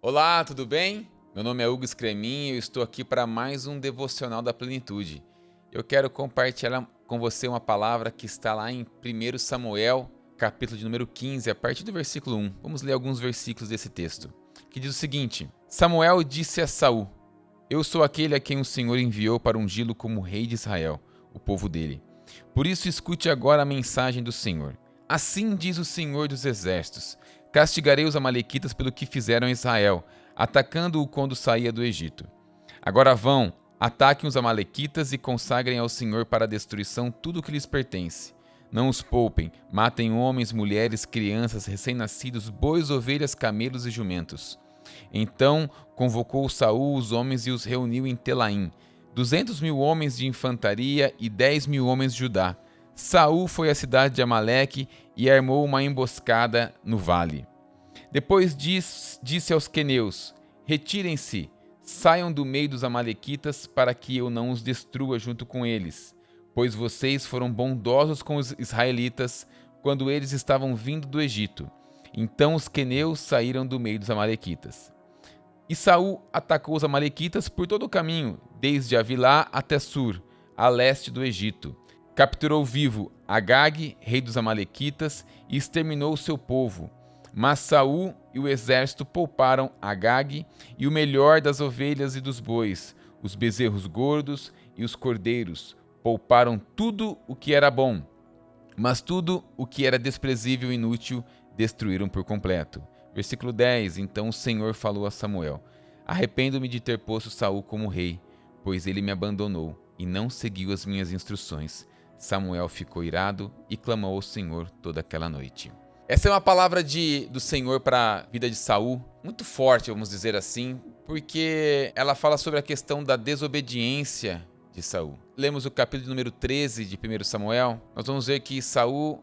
Olá, tudo bem? Meu nome é Hugo Scremin e eu estou aqui para mais um Devocional da Plenitude. Eu quero compartilhar com você uma palavra que está lá em 1 Samuel, capítulo de número 15, a partir do versículo 1. Vamos ler alguns versículos desse texto, que diz o seguinte: Samuel disse a Saul: Eu sou aquele a quem o Senhor enviou para ungí-lo como rei de Israel, o povo dele. Por isso escute agora a mensagem do Senhor. Assim diz o Senhor dos Exércitos: Castigarei os amalequitas pelo que fizeram a Israel, atacando-o quando saía do Egito. Agora vão, ataquem os amalequitas e consagrem ao Senhor para a destruição tudo o que lhes pertence. Não os poupem, matem homens, mulheres, crianças, recém-nascidos, bois, ovelhas, camelos e jumentos. Então convocou Saul os homens e os reuniu em Telaim, 200.000 homens de infantaria e 10.000 homens de Judá. Saul foi à cidade de Amaleque e armou uma emboscada no vale. Depois disse aos queneus: Retirem-se, saiam do meio dos amalequitas, para que eu não os destrua junto com eles, pois vocês foram bondosos com os israelitas quando eles estavam vindo do Egito. Então os queneus saíram do meio dos amalequitas. E Saul atacou os amalequitas por todo o caminho, desde Avilá até Sur, a leste do Egito. Capturou vivo Agag, rei dos amalequitas, e exterminou o seu povo. Mas Saul e o exército pouparam Agag e o melhor das ovelhas e dos bois, os bezerros gordos e os cordeiros. Pouparam tudo o que era bom, mas tudo o que era desprezível e inútil destruíram por completo. Versículo 10. Então o Senhor falou a Samuel: Arrependo-me de ter posto Saul como rei, pois ele me abandonou e não seguiu as minhas instruções. Samuel ficou irado e clamou ao Senhor toda aquela noite. Essa é uma palavra do Senhor para a vida de Saul, muito forte, vamos dizer assim, porque ela fala sobre a questão da desobediência de Saul. Lemos o capítulo número 13 de 1 Samuel, nós vamos ver que Saul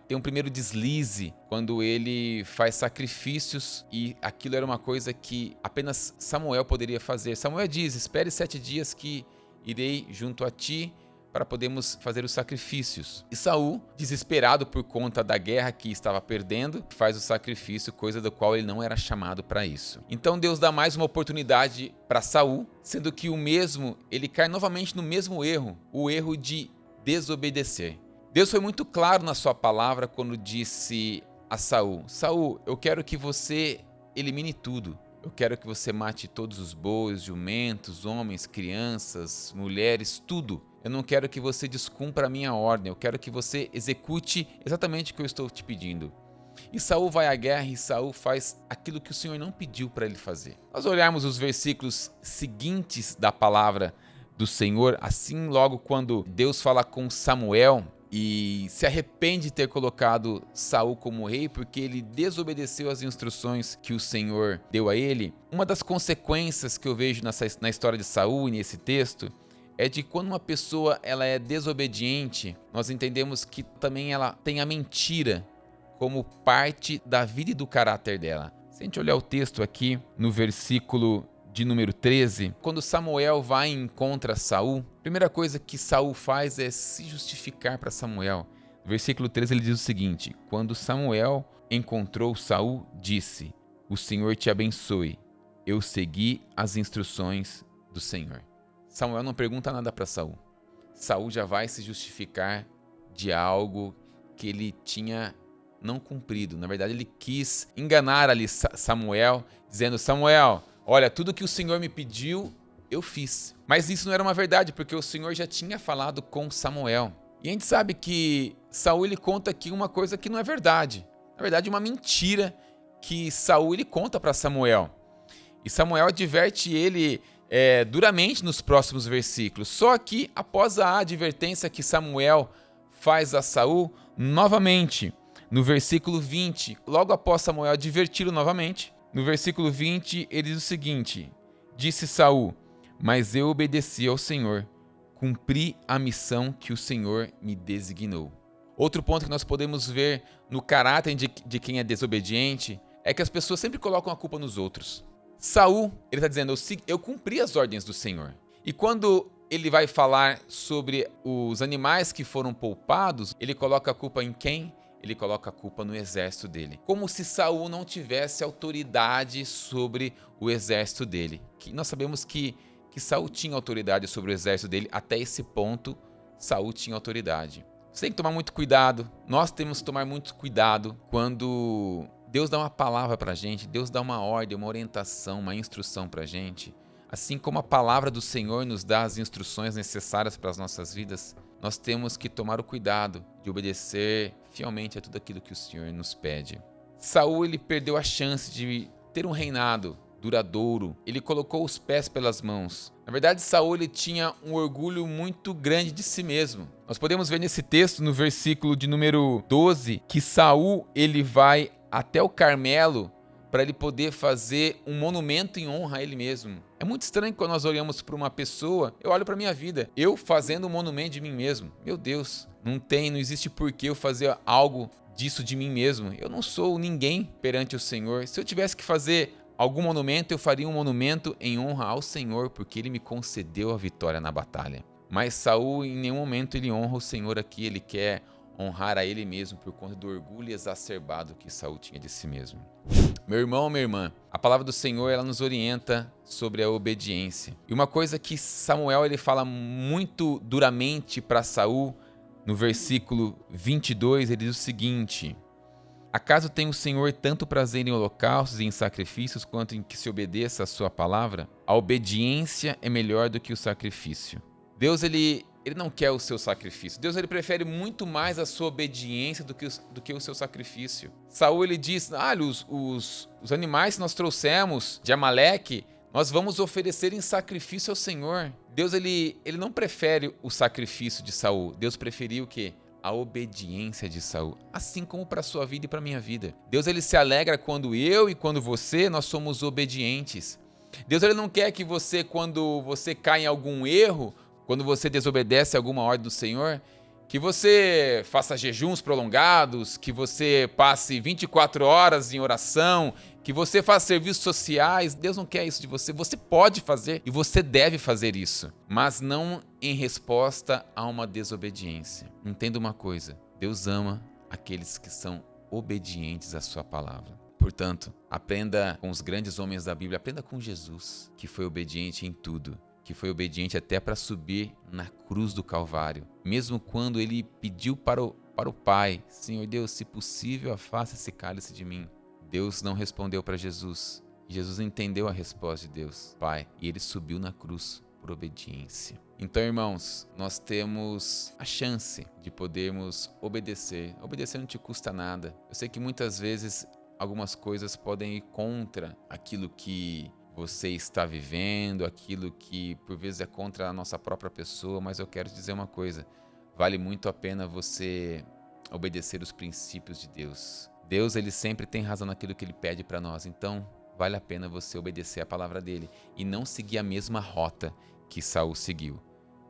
tem um primeiro deslize quando ele faz sacrifícios, e aquilo era uma coisa que apenas Samuel poderia fazer. Samuel diz: espere 7 dias que irei junto a ti para podermos fazer os sacrifícios. E Saul, desesperado por conta da guerra que estava perdendo, faz o sacrifício, coisa do qual ele não era chamado para isso. Então Deus dá mais uma oportunidade para Saul, sendo que ele cai novamente no mesmo erro, o erro de desobedecer. Deus foi muito claro na sua palavra quando disse a Saul: Saul, eu quero que você elimine tudo. Eu quero que você mate todos os bois, jumentos, homens, crianças, mulheres, tudo. Eu não quero que você descumpra a minha ordem, eu quero que você execute exatamente o que eu estou te pedindo. E Saul vai à guerra e Saul faz aquilo que o Senhor não pediu para ele fazer. Nós olharmos os versículos seguintes da palavra do Senhor, assim logo quando Deus fala com Samuel e se arrepende de ter colocado Saul como rei, porque ele desobedeceu as instruções que o Senhor deu a ele. Uma das consequências que eu vejo na história de Saul e nesse texto é de quando uma pessoa ela é desobediente, nós entendemos que também ela tem a mentira como parte da vida e do caráter dela. Se a gente olhar o texto aqui no versículo de número 13, quando Samuel vai e encontra Saul, a primeira coisa que Saul faz é se justificar para Samuel. No versículo 13 ele diz o seguinte: Quando Samuel encontrou Saul, disse: O Senhor te abençoe, eu segui as instruções do Senhor. Samuel não pergunta nada para Saul. Saul já vai se justificar de algo que ele tinha não cumprido. Na verdade, ele quis enganar ali Samuel, dizendo: Samuel, olha, tudo que o Senhor me pediu, eu fiz. Mas isso não era uma verdade, porque o Senhor já tinha falado com Samuel. E a gente sabe que Saul ele conta aqui uma coisa que não é verdade. Na verdade, uma mentira que Saul ele conta para Samuel. E Samuel adverte ele duramente nos próximos versículos. Só que após a advertência que Samuel faz a Saul, novamente, no versículo 20, logo após Samuel adverti-lo novamente, no versículo 20 ele diz o seguinte: Disse Saul: Mas eu obedeci ao Senhor, cumpri a missão que o Senhor me designou. Outro ponto que nós podemos ver no caráter de quem é desobediente é que as pessoas sempre colocam a culpa nos outros. Saul, ele está dizendo: eu cumpri as ordens do Senhor. E quando ele vai falar sobre os animais que foram poupados, ele coloca a culpa em quem? ele coloca a culpa no exército dele. Como se Saul não tivesse autoridade sobre o exército dele. Nós sabemos que Saul tinha autoridade sobre o exército dele, até esse ponto Saul tinha autoridade. Você tem que tomar muito cuidado, nós temos que tomar muito cuidado quando Deus dá uma palavra pra gente, Deus dá uma ordem, uma orientação, uma instrução pra gente. Assim como a palavra do Senhor nos dá as instruções necessárias para as nossas vidas, nós temos que tomar o cuidado de obedecer fielmente a tudo aquilo que o Senhor nos pede. Saul, ele perdeu a chance de ter um reinado duradouro. Ele colocou os pés pelas mãos. Na verdade, Saul, ele tinha um orgulho muito grande de si mesmo. Nós podemos ver nesse texto, no versículo de número 12, que Saul, ele vai até o Carmelo para ele poder fazer um monumento em honra a ele mesmo. É muito estranho quando nós olhamos para uma pessoa, eu olho para minha vida, eu fazendo um monumento de mim mesmo. Meu Deus, não existe porquê eu fazer algo disso de mim mesmo. Eu não sou ninguém perante o Senhor. Se eu tivesse que fazer algum monumento, eu faria um monumento em honra ao Senhor, porque ele me concedeu a vitória na batalha. Mas Saul, em nenhum momento, ele honra o Senhor aqui, ele quer honrar a ele mesmo por conta do orgulho exacerbado que Saul tinha de si mesmo. Meu irmão, minha irmã, a palavra do Senhor, ela nos orienta sobre a obediência. E uma coisa que Samuel, ele fala muito duramente para Saul, no versículo 22, ele diz o seguinte: acaso tem o Senhor tanto prazer em holocaustos e em sacrifícios, quanto em que se obedeça a sua palavra? A obediência é melhor do que o sacrifício. Deus, ele não quer o seu sacrifício. Deus, ele prefere muito mais a sua obediência do que o seu sacrifício. Saul, ele diz: os animais que nós trouxemos de Amaleque, nós vamos oferecer em sacrifício ao Senhor. Deus, ele não prefere o sacrifício de Saul. Deus preferiu o quê? A obediência de Saul, assim como para a sua vida e para a minha vida. Deus, ele se alegra quando eu e quando você, nós somos obedientes. Deus, ele não quer que você, quando você cai em algum erro, quando você desobedece a alguma ordem do Senhor, que você faça jejuns prolongados, que você passe 24 horas em oração, que você faça serviços sociais. Deus não quer isso de você. Você pode fazer e você deve fazer isso, mas não em resposta a uma desobediência. Entenda uma coisa: Deus ama aqueles que são obedientes à sua palavra. Portanto, aprenda com os grandes homens da Bíblia, aprenda com Jesus, que foi obediente em tudo, que foi obediente até para subir na cruz do Calvário. Mesmo quando ele pediu para o Pai: Senhor Deus, se possível, afasta esse cálice de mim. Deus não respondeu para Jesus. Jesus entendeu a resposta de Deus, Pai, e ele subiu na cruz por obediência. Então, irmãos, nós temos a chance de podermos obedecer. Obedecer não te custa nada. Eu sei que muitas vezes algumas coisas podem ir contra aquilo que você está vivendo, aquilo que por vezes é contra a nossa própria pessoa, mas eu quero te dizer uma coisa: vale muito a pena você obedecer os princípios de Deus. Deus, ele sempre tem razão naquilo que ele pede para nós, então vale a pena você obedecer a palavra dele e não seguir a mesma rota que Saul seguiu.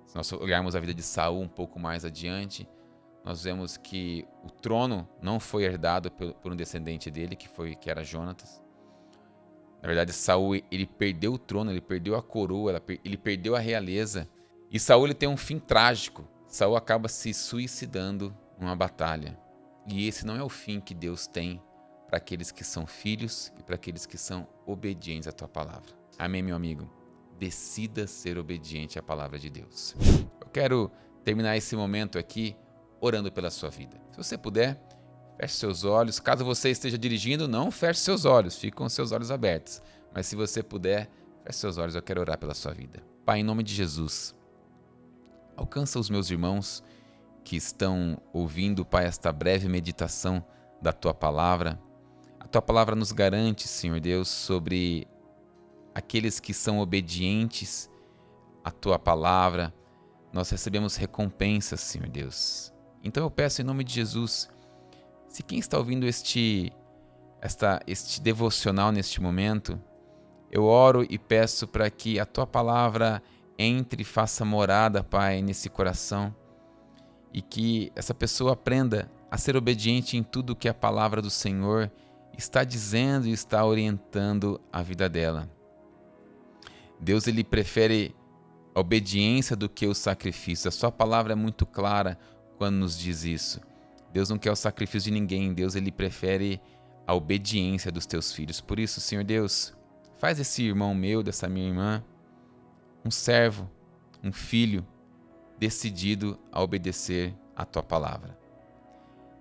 Se nós olharmos a vida de Saul um pouco mais adiante, nós vemos que o trono não foi herdado por um descendente dele, que era Jonatas. Na verdade, Saul, ele perdeu o trono, ele perdeu a coroa, ele perdeu a realeza. E Saul, ele tem um fim trágico. Saul acaba se suicidando numa batalha. E esse não é o fim que Deus tem para aqueles que são filhos e para aqueles que são obedientes à tua palavra. Amém, meu amigo? Decida ser obediente à palavra de Deus. Eu quero terminar esse momento aqui orando pela sua vida. Se você puder, feche seus olhos. Caso você esteja dirigindo, não feche seus olhos, fique com seus olhos abertos. Mas se você puder, feche seus olhos, eu quero orar pela sua vida. Pai, em nome de Jesus, alcança os meus irmãos que estão ouvindo, Pai, esta breve meditação da Tua Palavra. A Tua Palavra nos garante, Senhor Deus, sobre aqueles que são obedientes à Tua Palavra. Nós recebemos recompensas, Senhor Deus. Então eu peço em nome de Jesus, se quem está ouvindo este devocional neste momento, eu oro e peço para que a Tua Palavra entre e faça morada, Pai, nesse coração, e que essa pessoa aprenda a ser obediente em tudo que a Palavra do Senhor está dizendo e está orientando a vida dela. Deus, ele prefere a obediência do que o sacrifício. A sua palavra é muito clara quando nos diz isso. Deus não quer o sacrifício de ninguém. Deus, ele prefere a obediência dos teus filhos. Por isso, Senhor Deus, faz esse irmão meu, dessa minha irmã, um servo, um filho decidido a obedecer a tua palavra.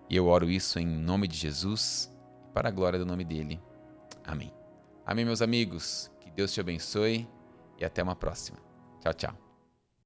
E eu oro isso em nome de Jesus, para a glória do nome dele. Amém. Amém, meus amigos. Que Deus te abençoe e até uma próxima. Tchau, tchau.